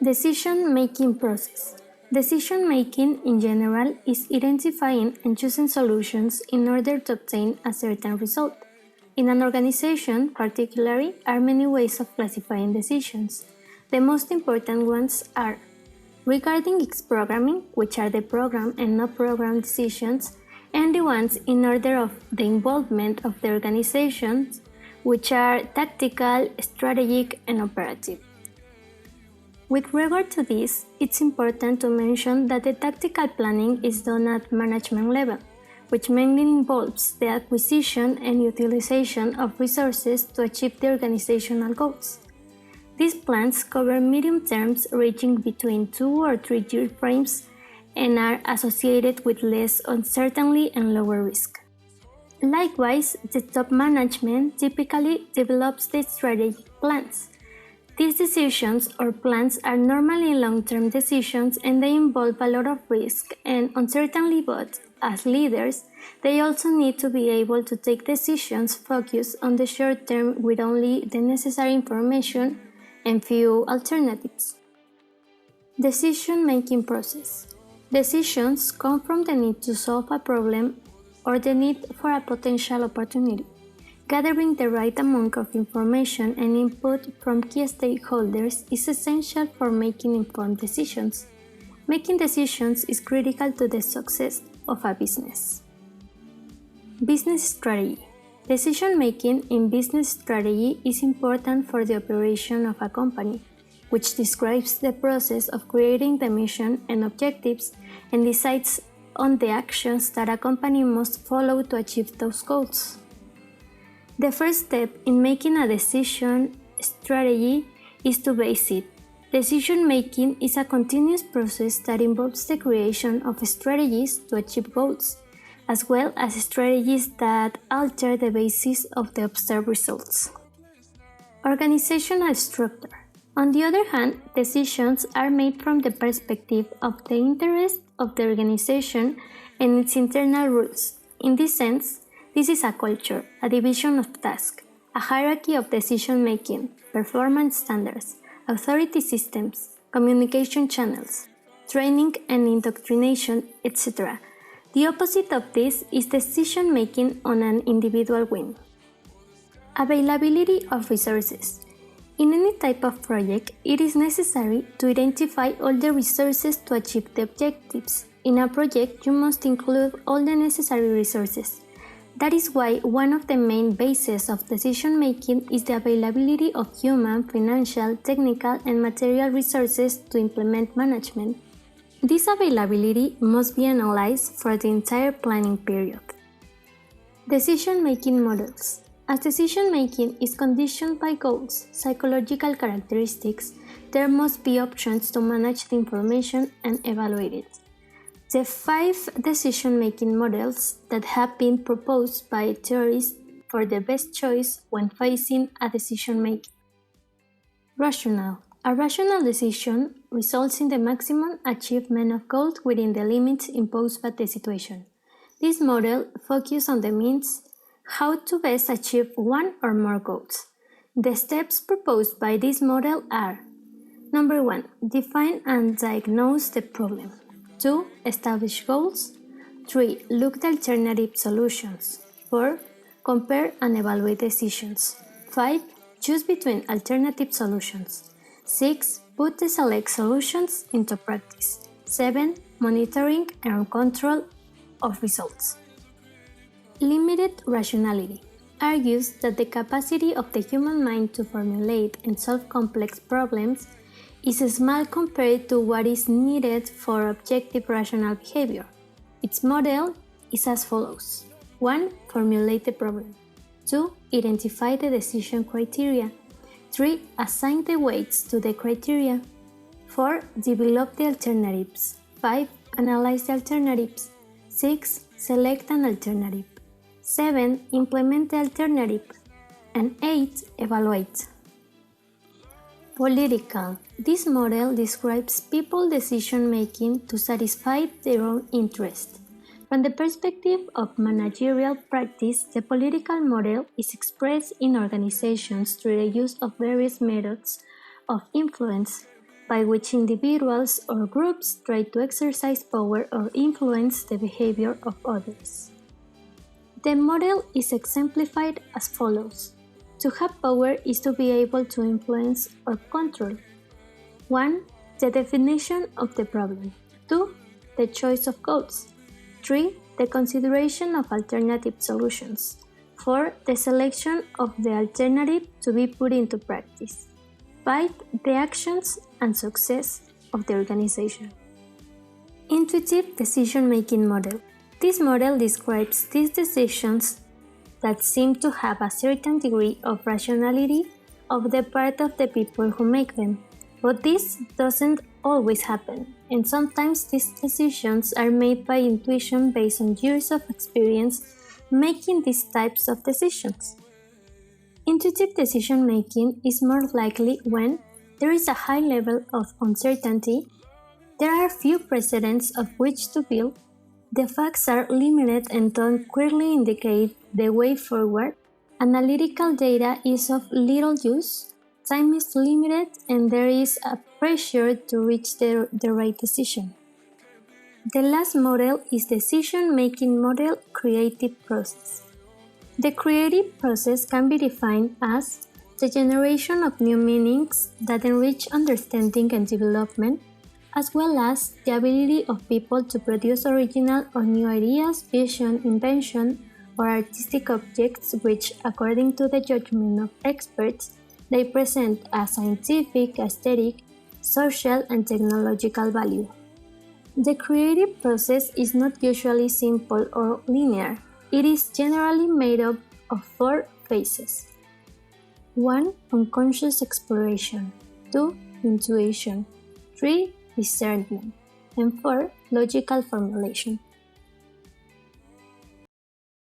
Decision-making process. Decision-making in general is identifying and choosing solutions in order to obtain a certain result. In an organization, particularly, are many ways of classifying decisions. The most important ones are regarding its programming, which are the program and no program decisions, and the ones in order of the involvement of the organizations, which are tactical, strategic, and operative. With regard to this, it's important to mention that the tactical planning is done at management level, which mainly involves the acquisition and utilization of resources to achieve the organizational goals. These plans cover medium terms ranging between 2 or 3 year frames and are associated with less uncertainty and lower risk. Likewise, the top management typically develops the strategic plans. These decisions or plans are normally long-term decisions and they involve a lot of risk and uncertainty, but as leaders, they also need to be able to take decisions focused on the short term with only the necessary information and few alternatives. Decision-making process. Decisions come from the need to solve a problem or the need for a potential opportunity. Gathering the right amount of information and input from key stakeholders is essential for making informed decisions. Making decisions is critical to the success of a business. Business strategy. Decision-making in business strategy is important for the operation of a company, which describes the process of creating the mission and objectives and decides on the actions that a company must follow to achieve those goals. The first step in making a decision strategy is to base it. Decision-making is a continuous process that involves the creation of strategies to achieve goals, as well as strategies that alter the basis of the observed results. Organizational structure. On the other hand, decisions are made from the perspective of the interest of the organization and its internal rules. In this sense, this is a culture, a division of tasks, a hierarchy of decision-making, performance standards, authority systems, communication channels, training and indoctrination, etc. The opposite of this is decision-making on an individual whim. Availability of resources. In any type of project, it is necessary to identify all the resources to achieve the objectives. In a project, you must include all the necessary resources. That is why one of the main bases of decision-making is the availability of human, financial, technical, and material resources to implement management. This availability must be analyzed for the entire planning period. Decision-making models. As decision-making is conditioned by goals, psychological characteristics, there must be options to manage the information and evaluate it. The 5 decision-making models that have been proposed by theorists for the best choice when facing a decision-making. Rational. A rational decision results in the maximum achievement of goals within the limits imposed by the situation. This model focuses on the means how to best achieve one or more goals. The steps proposed by this model are: Number 1. Define and diagnose the problem. 2. Establish goals. 3. Look at alternative solutions. 4. Compare and evaluate decisions. 5. Choose between alternative solutions. 6. Put the select solutions into practice. 7. Monitoring and control of results. Limited rationality argues that the capacity of the human mind to formulate and solve complex problems is small compared to what is needed for objective rational behavior. Its model is as follows. 1. Formulate the problem. 2. Identify the decision criteria. 3. Assign the weights to the criteria. 4. Develop the alternatives. 5. Analyze the alternatives. 6. Select an alternative. 7. Implement the alternative. And 8. Evaluate. Political. This model describes people's decision-making to satisfy their own interest. From the perspective of managerial practice, the political model is expressed in organizations through the use of various methods of influence, by which individuals or groups try to exercise power or influence the behavior of others. The model is exemplified as follows. To have power is to be able to influence or control. 1. The definition of the problem. 2. The choice of goals. 3. The consideration of alternative solutions. 4. The selection of the alternative to be put into practice. 5. The actions and success of the organization. Intuitive decision-making model. This model describes these decisions that seem to have a certain degree of rationality on the part of the people who make them. But this doesn't always happen, and sometimes these decisions are made by intuition based on years of experience making these types of decisions. Intuitive decision-making is more likely when there is a high level of uncertainty, there are few precedents of which to build, the facts are limited and don't clearly indicate the way forward, analytical data is of little use, time is limited, and there is a pressure to reach the right decision. The last model is decision-making model creative process. The creative process can be defined as the generation of new meanings that enrich understanding and development, as well as the ability of people to produce original or new ideas, vision, invention, or artistic objects which, according to the judgment of experts, they present a scientific, aesthetic, social, and technological value. The creative process is not usually simple or linear. It is generally made up of 4 phases. 1. Unconscious exploration. 2. Intuition. 3. Discernment. And 4. Logical formulation.